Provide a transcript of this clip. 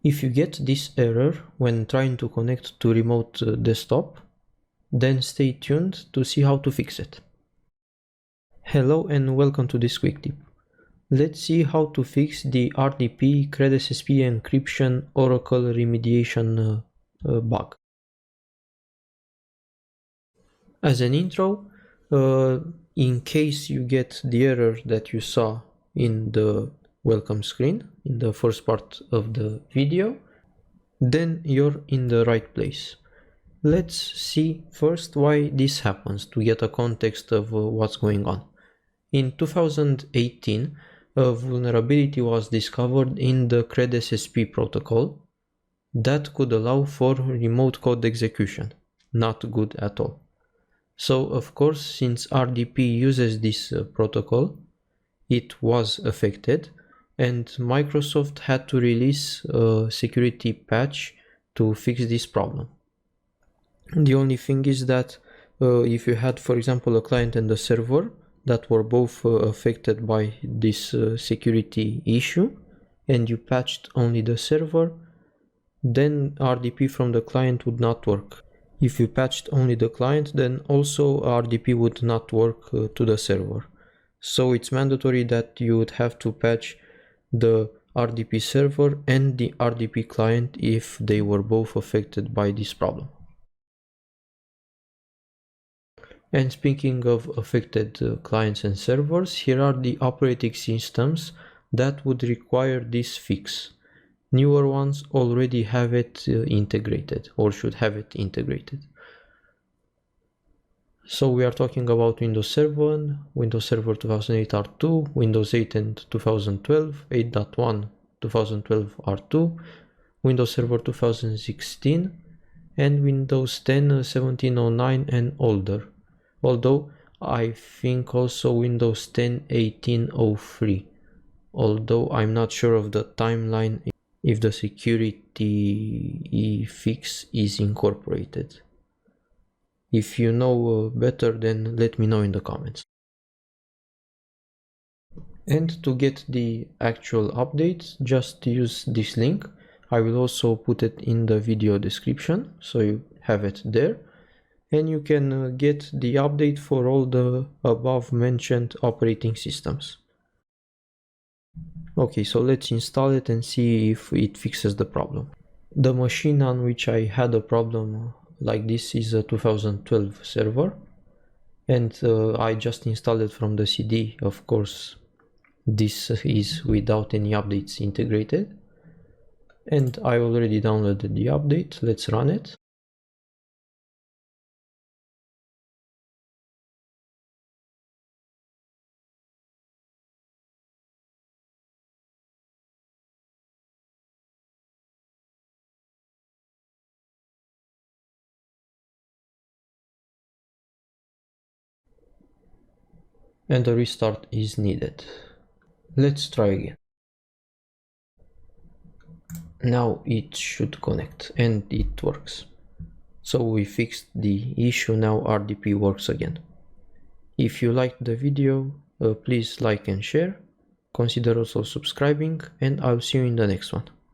If you get this error when trying to connect to remote desktop, then stay tuned to see how to fix it. Hello and welcome to this quick tip. Let's see how to fix the RDP CredSSP encryption Oracle remediation bug. As an intro, in case you get the error that you saw in the welcome screen in the first part of the video, then you're in the right place. Let's see first why this happens to get a context of what's going on. In 2018, a vulnerability was discovered in the CredSSP protocol that could allow for remote code execution. Not good at all. So of course, since RDP uses this protocol, it was affected, and Microsoft had to release a security patch to fix this problem. The only thing is that if you had, for example, a client and a server that were both affected by this security issue, and you patched only the server, then RDP from the client would not work. If you patched only the client, then also RDP would not work to the server. So it's mandatory that you would have to patch the RDP server and the RDP client if they were both affected by this problem. And speaking of affected clients and servers, here are the operating systems that would require this fix. Newer ones already have it integrated, or should have it integrated. So we are talking about Windows Server, Windows Server 2008 R2, Windows 8 and 2012, 8.1 2012 R2, Windows Server 2016, and Windows 10 1709 and older. Although I think also Windows 10 1803, although I'm not sure of the timeline if the security fix is incorporated. If you know better, then let me know in the comments. And to get the actual updates, just use this link. I will also put it in the video description, so you have it there. And you can get the update for all the above mentioned operating systems. Okay, so let's install it and see if it fixes the problem. The machine on which I had a problem like this is a 2012 server, and I just installed it from the CD. Of course, this is without any updates integrated, and I already downloaded the update. Let's run it. And a restart is needed. Let's try again. Now it should connect, and it works. So we fixed the issue. Now RDP works again. If you liked the video, please like and share. Consider also subscribing, and I'll see you in the next one.